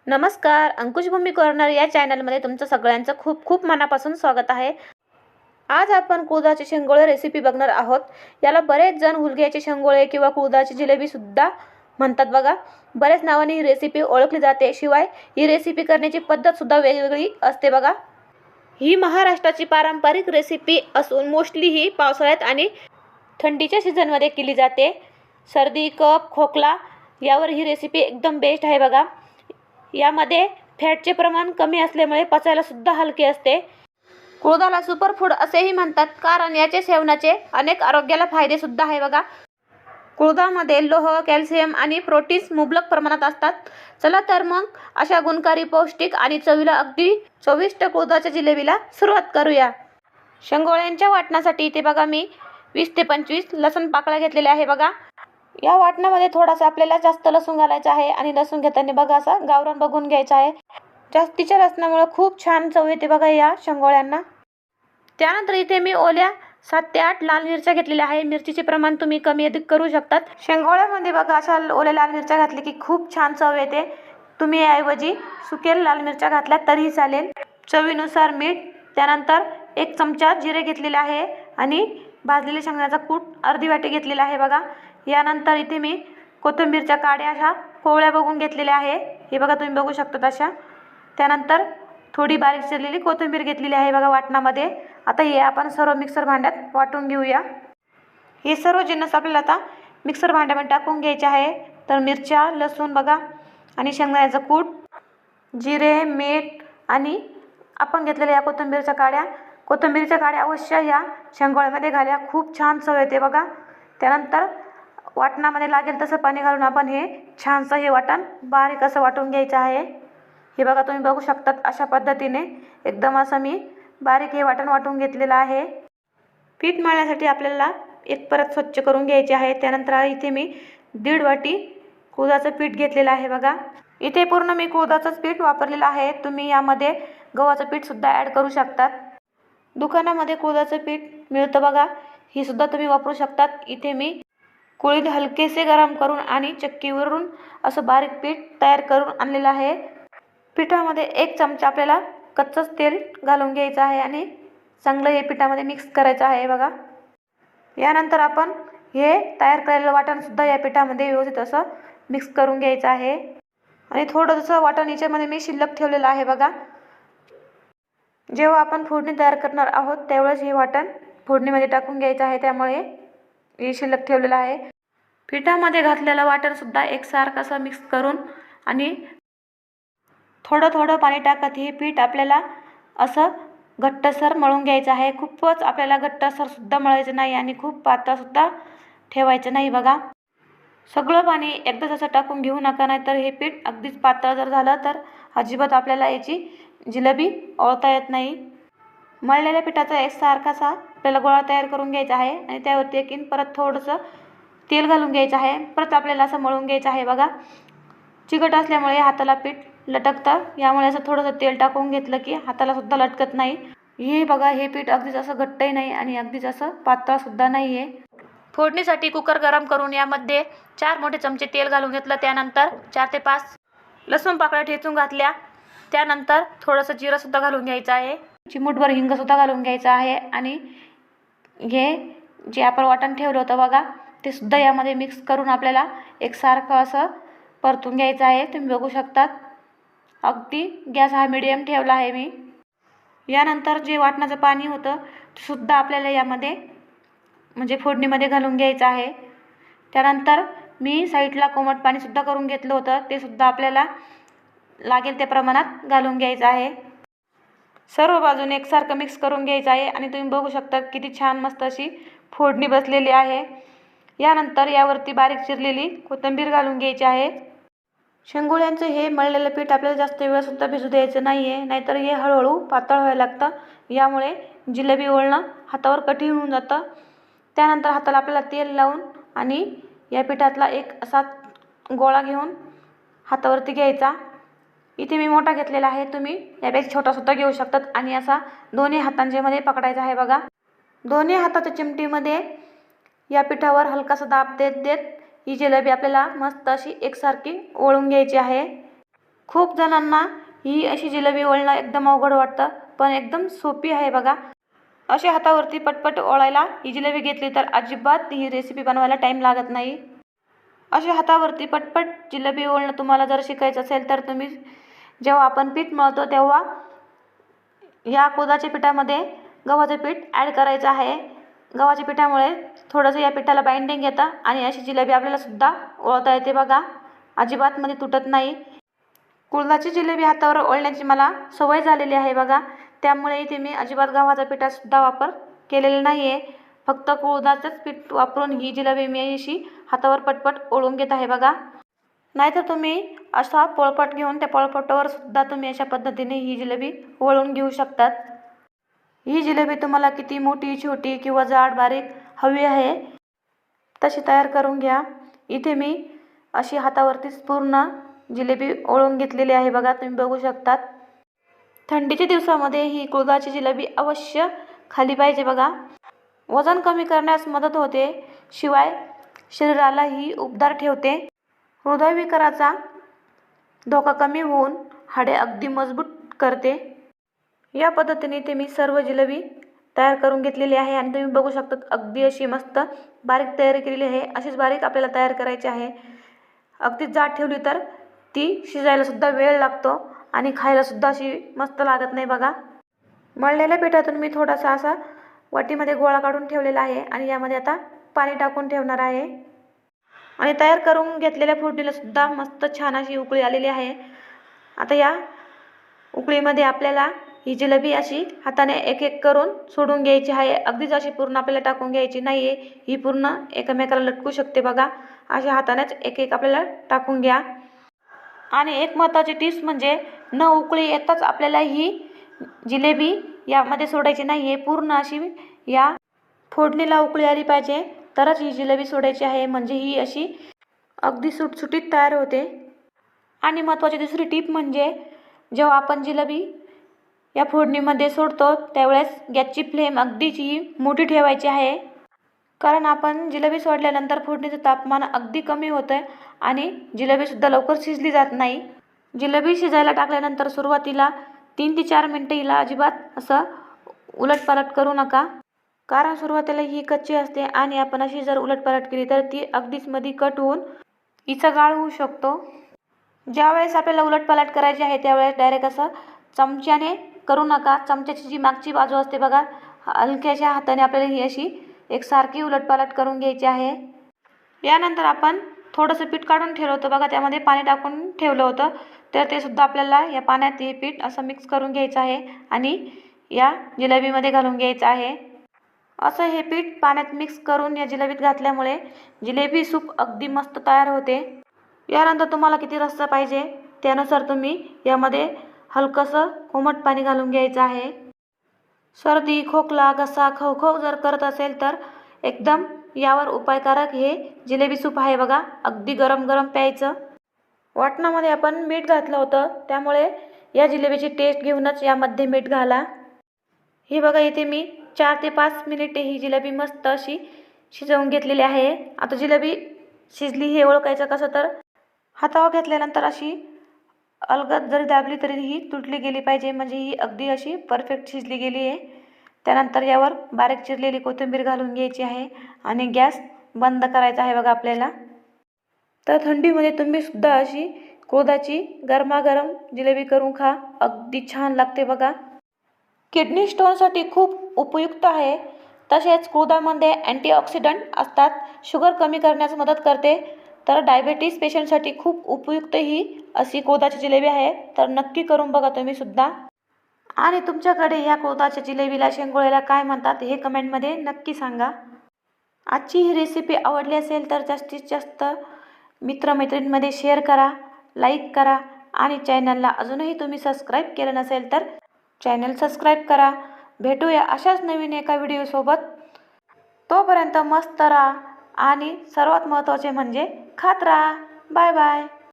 नमस्कार. अंकुश भूमी कॉर्नर या चॅनलमध्ये तुमचं सगळ्यांचं खूप खूप मनापासून स्वागत आहे. आज आपण कुळथाचे शेंगोळे रेसिपी बघणार आहोत. याला बरेच जण हुलग्याचे शेंगोळे किंवा कुळथाची जिलेबी सुद्धा म्हणतात बघा. बरेच नावाने ही रेसिपी ओळखली जाते. शिवाय ही रेसिपी करण्याची पद्धत सुद्धा वेगवेगळी असते बघा. ही महाराष्ट्राची पारंपरिक रेसिपी असून मोस्टली ही पावसाळ्यात आणि थंडीच्या सीझनमध्ये केली जाते. सर्दी, कफ, खोकला यावर ही रेसिपी एकदम बेस्ट आहे बघा. यामध्ये फॅटचे प्रमाण कमी असल्यामुळे पचायला सुद्धा हलके असते. कुळथाला सुपरफूड असेही म्हणतात कारण याचे सेवनाचे अनेक आरोग्याला फायदे सुद्धा आहे बघा. कुळथामध्ये लोह, कॅल्शियम आणि प्रोटीन्स मुबलक प्रमाणात असतात. चला तर मग अशा गुणकारी, पौष्टिक आणि चवीला अगदी चविष्ट कुळथाच्या जिलेबीला सुरुवात करूया. शेंगोळ्यांच्या वाटणासाठी इथे बघा मी 20 ते 25 लसूण पाकळ्या घेतलेल्या आहे बघा. या वाटणामध्ये थोडासा आपल्याला जास्त लसूण घालायचा आहे आणि लसूण घेताना बघा असा गावरान बघून घ्यायचा आहे. जास्तीच्या लसणामुळे खूप छान चव येते बघा या शेंगोळ्यांना. त्यानंतर इथे मी ओल्या 7 ते 8 लाल मिरच्या घेतलेल्या आहे. मिरचीचे प्रमाण तुम्ही कमी अधिक करू शकतात. शेंगोळ्यामध्ये बघा अशा ओल्या लाल मिरच्या घातली की खूप छान चव येते. तुम्ही याऐवजी सुकेल लाल मिरच्या घातल्या तरीही चालेल. चवीनुसार मीठ, त्यानंतर 1 चमचा जिरे घेतलेले आहे आणि भाजलेल्या शेंगदाण्याचा कूट अर्धी वाटी घेतलेला आहे बघा. यानंतर इथे मी कोथिंबीरच्या काड्या अशा कोवळ्या बघून घेतलेल्या आहे. हे बघा तुम्ही बघू शकता अशा. त्यानंतर थोडी बारीक चिरलेली कोथिंबीर घेतलेली आहे बघा वाटणामध्ये. आता हे आपण सर्व मिक्सर भांड्यात वाटून घेऊया. हे सर्व जिन्नस आपल्याला आता मिक्सर भांड्यामध्ये टाकून घ्यायचे आहे. तर मिरच्या, लसूण बघा आणि शेंगदाण्याचं कूट, जिरे, मीठ आणि आपण घेतलेल्या या कोथिंबीरच्या काड्या. कोथिंबीरच्या काड्या अवश्य ह्या शेंगोळ्यामध्ये घाला, खूप छान चव येते बघा. त्यानंतर वाटणामध्ये लागेल तसं पाणी घालून आपण हे छानसं हे वाटण बारीक असं वाटून घ्यायचं आहे. हे बघा तुम्ही बघू शकतात अशा पद्धतीने एकदम असं मी बारीक हे वाटण वाटून घेतलेलं आहे. पीठ मळण्यासाठी आपल्याला एक परत स्वच्छ करून घ्यायचे आहे. त्यानंतर इथे मी 1.5 वाटी कुळथाचं पीठ घेतलेलं आहे बघा. इथे पूर्ण मी कुळथाचंच पीठ वापरलेलं आहे. तुम्ही यामध्ये गव्हाचं पीठ सुद्धा ॲड करू शकतात. दुकानामध्ये कुळथाचं पीठ मिळतं बघा, ही सुद्धा तुम्ही वापरू शकतात. इथे मी कुळीथ हलकेसे गरम करून आणि चक्कीवरून असं बारीक पीठ तयार करून आणलेलं आहे. पिठामध्ये 1 चमचा आपल्याला कच्चंच तेल घालून घ्यायचं आहे आणि चांगलं हे पिठामध्ये मिक्स करायचं आहे बघा. यानंतर आपण हे तयार केलेलं वाटणसुद्धा या पिठामध्ये व्यवस्थित असं मिक्स करून घ्यायचं आहे आणि थोडंसं वाटण याच्यामध्ये मी शिल्लक ठेवलेलं आहे बघा. जेव्हा आपण फोडणी तयार करणार आहोत त्यावेळेस हे वाटण फोडणीमध्ये टाकून घ्यायचं आहे, त्यामुळे हे शिल्लक ठेवलेलं आहे. पिठामध्ये घातलेलं वाटणसुद्धा एकसारखं असं मिक्स करून आणि थोडं थोडं पाणी टाकत हे पीठ आपल्याला असं घट्टसर मळून घ्यायचं आहे. खूपच आपल्याला घट्टसरसुद्धा मळायचं नाही आणि खूप पातळसुद्धा ठेवायचं नाही बघा. सगळं पाणी एकदाच असं टाकून घेऊ नका, नाही तर हे पीठ अगदीच पातळ जर झालं तर अजिबात आपल्याला याची जिलेबी ओळखता येत नाही. मळलेल्या पिठाचा एकसारखासा आपल्याला गोळा तयार करून घ्यायचा आहे आणि त्यावरती एकीन परत थोडंसं तेल घालून घ्यायचं आहे. परत आपल्याला असं मळून घ्यायचं आहे बघा. चिकट असल्यामुळे हाताला पीठ लटकतं, यामुळे असं थोडंसं तेल टाकून घेतलं की हाताला सुद्धा लटकत नाही. हे बघा हे पीठ अगदीच असं घट्टही नाही आणि अगदीच असं पातळसुद्धा नाही आहे. फोडणीसाठी कुकर गरम करून यामध्ये 4 मोठे चमचे तेल घालून घेतलं. त्यानंतर 4 ते 5 लसूण पाकळ्या ठेचून घातल्या. त्यानंतर थोडंसं जिरंसुद्धा घालून घ्यायचं आहे. चिमूटभर हिंगसुद्धा घालून घ्यायचं आहे आणि हे जे आपण वाटण ठेवलं होतं बघा ते सुद्धा यामध्ये मिक्स करून आपल्याला एकसारखं असं परतून घ्यायचं आहे. तुम्ही बघू शकतात अगदी गॅस हा मिडियम ठेवला आहे मी. यानंतर जे वाटणाचं पाणी होतं ते सुद्धा आपल्याला यामध्ये म्हणजे फोडणीमध्ये घालून घ्यायचं आहे. त्यानंतर मी साईडला कोमट पाणीसुद्धा करून घेतलं होतं, ते सुद्धा आपल्याला लागेल त्या प्रमाणात घालून घ्यायचं आहे. सर्व बाजूने एकसारखं मिक्स करून घ्यायचं आहे आणि तुम्ही बघू शकता किती छान मस्त अशी फोडणी बसलेली आहे. यानंतर यावरती बारीक चिरलेली कोथिंबीर घालून घ्यायची आहे. शेंगोळ्यांचं हे मळलेलं पीठ आपल्याला जास्त वेळसुद्धा भिजू द्यायचं नाही आहे, नाहीतर हे हळूहळू पातळ व्हायला लागतं. यामुळे जिलेबी ओळणं हातावर कठीण होऊन जातं. त्यानंतर हाताला आपल्याला तेल लावून आणि या पिठातला एक असा गोळा घेऊन हातावरती घ्यायचा. इथे मी मोठा घेतलेला आहे, तुम्ही यापेक्षा छोटासुद्धा घेऊ शकतात आणि असा दोन्ही हातांच्यामध्ये पकडायचा आहे बघा. दोन्ही हाताच्या चिमटीमध्ये या पिठावर हलकासा दाब देत देत ही जिलेबी आपल्याला मस्त अशी एकसारखी ओळून घ्यायची आहे. खूप जणांना ही अशी जिलेबी वळणं एकदम अवघड वाटतं, पण एकदम सोपी आहे बघा. अशी हातावरती पटपट ओळायला ही जिलेबी घेतली तर अजिबात ही रेसिपी बनवायला टाईम लागत नाही. अशी हातावरती पटपट जिलेबी ओळणं तुम्हाला जर शिकायचं असेल तर तुम्ही जेव्हा आपण पीठ मळतो तेव्हा या कुळथाच्या पिठामध्ये गव्हाचं पीठ ॲड करायचं आहे. गव्हाच्या पिठामुळे थोडंसं या पिठाला बाइंडिंग येतं आणि अशी जिलेबी आपल्याला सुद्धा ओळखता येते बघा. अजिबात मध्ये तुटत नाही. कुळथाची जिलेबी हातावर ओळण्याची मला सवय झालेली आहे बघा. त्यामुळे इथे मी अजिबात गव्हाचा पिठासुद्धा वापर केलेला नाही आहे. फक्त कुळथाचंच पीठ वापरून ही जिलेबी मी अशी हातावर पटपट ओळून घेत आहे बघा. नाहीतर तुम्ही असा पोळपाट घेऊन त्या पोळपाटावर सुद्धा तुम्ही अशा पद्धतीने ही जिलेबी वळून घेऊ शकतात. ही जिलेबी तुम्हाला किती मोठी, छोटी किंवा जाड बारीक हवी आहे तशी तयार करून घ्या. इथे मी अशी हातावरतीच पूर्ण जिलेबी ओळून घेतलेली आहे बघा. तुम्ही बघू शकतात. थंडीच्या दिवसामध्ये ही कुळथाची जिलेबी अवश्य खाल्ली पाहिजे बघा. वजन कमी करण्यास मदत होते, शिवाय शरीराला ही उबदार ठेवते. हृदयविकाराचा धोका कमी होऊन हाडे अगदी मजबूत करते. या पद्धतीने ते मी सर्व जिलेबी तयार करून घेतलेली आहे आणि तुम्ही बघू शकता अगदी अशी मस्त बारीक तयारी केलेली आहे. अशीच बारीक आपल्याला तयार करायची आहे. अगदी जाड ठेवली तर ती शिजायला सुद्धा वेळ लागतो आणि खायला सुद्धा अशी मस्त लागत नाही बघा. मळलेल्या पिठातून मी थोडासा असा वाटीमध्ये गोळा काढून ठेवलेला आहे आणि यामध्ये आता पाणी टाकून ठेवणार आहे. आणि तयार करून घेतलेल्या फोडणीला सुद्धा मस्त छान अशी उकळी आलेली आहे. आता या उकळीमध्ये आपल्याला ही जिलेबी अशी हाताने एक एक करून सोडून घ्यायची आहे. अगदीच अशी पूर्ण आपल्याला टाकून घ्यायची नाही आहे. ही पूर्ण एकमेकाला लटकू शकते बघा. अशा हातानेच एक एक आपल्याला टाकून घ्या. आणि एक महत्त्वाची टिप्स म्हणजे न उकळी येताच आपल्याला ही जिलेबी यामध्ये सोडायची नाही आहे. पूर्ण अशी या फोडणीला उकळी आली पाहिजे तरच ही जिलेबी सोडायची आहे. म्हणजे ही अशी अगदी सुटसुटीत तयार होते. आणि महत्त्वाची दुसरी टीप म्हणजे जेव्हा आपण जिलेबी या फोडणीमध्ये सोडतो त्यावेळेस गॅसची फ्लेम अगदीच ही मोठी ठेवायची आहे. कारण आपण जिलेबी सोडल्यानंतर फोडणीचं तापमान अगदी कमी होतं आणि जिलेबीसुद्धा लवकर शिजली जात नाही. जिलेबी शिजायला टाकल्यानंतर सुरुवातीला 3 ते 4 मिनटं हिला अजिबात असं उलटपालट करू नका. कारण सुरुवातीला ही कच्ची असते आणि आपण अशी जर उलटपालट केली तर ती अगदीच मध्ये कट होऊन हिचा गाळ होऊ शकतो. ज्यावेळेस आपल्याला उलटपालट करायची आहे त्यावेळेस डायरेक्ट असं चमच्याने करू नका. चमच्याची जी मागची बाजू असते बघा, हलक्याच्या हाताने आपल्याला ही अशी एकसारखी उलटपालट करून घ्यायची आहे. यानंतर आपण थोडंसं पीठ काढून ठेवलं होतं बघा, त्यामध्ये पाणी टाकून ठेवलं होतं, तर ते सुद्धा आपल्याला या पाण्यात हे पीठ असं मिक्स करून घ्यायचं आहे आणि या जिलेबीमध्ये घालून घ्यायचं आहे. असं हे पीठ पाण्यात मिक्स करून या जिलेबीत घातल्यामुळे जिलेबी सूप अगदी मस्त तयार होते. यानंतर तुम्हाला किती रस्सा पाहिजे त्यानुसार तुम्ही यामध्ये हलकंसं कोमट पाणी घालून घ्यायचं आहे. सर्दी, खोकला, घसा खवखव जर करत असेल तर एकदम यावर उपायकारक हे जिलेबी सूप आहे बघा. अगदी गरम गरम प्यायचं. वाटणामध्ये आपण मीठ घातलं होतं त्यामुळे या जिलेबीची टेस्ट घेऊनच यामध्ये मीठ घाला. ही बघा इथे मी 4 ते 5 मिनिटे ही जिलेबी मस्त अशी शिजवून घेतलेली आहे. आता जिलेबी शिजली हे ओळखायचं कसं तर हातावर घेतल्यानंतर अशी अलगद जरी दाबली तरी ही तुटली गेली पाहिजे. म्हणजे ही अगदी अशी परफेक्ट शिजली गेली आहे. त्यानंतर यावर बारीक चिरलेली कोथिंबीर घालून घ्यायची आहे आणि गॅस बंद करायचा आहे बघा आपल्याला. तर थंडीमध्ये तुम्ही सुद्धा अशी कुळथाची गरमागरम जिलेबी करून खा. अगदी छान लागते बघा. किडनी स्टोनसाठी खूप उपयुक्त आहे. तसेच कुळथामध्ये अँटीऑक्सिडंट असतात, शुगर कमी करण्यास मदत करते. तर डायबिटीज पेशंटसाठी खूप उपयुक्त ही अशी कुळथाची जिलेबी आहे. तर नक्की करून बघा तुम्ही सुद्धा. आणि तुमच्याकडे या कुळथाच्या जिलेबीला शेंगोळ्याला काय म्हणतात हे कमेंटमध्ये नक्की सांगा. आजची ही रेसिपी आवडली असेल तर जास्तीत जास्त मित्रमैत्रिणींमध्ये शेअर करा, लाईक करा आणि चॅनलला अजूनही तुम्ही सबस्क्राईब केलं नसेल तर चॅनल सबस्क्राईब करा. भेटूया अशाच नवीन एका व्हिडिओसोबत. तोपर्यंत मस्त राहा आणि सर्वात महत्त्वाचे म्हणजे खात राहा. Bye bye.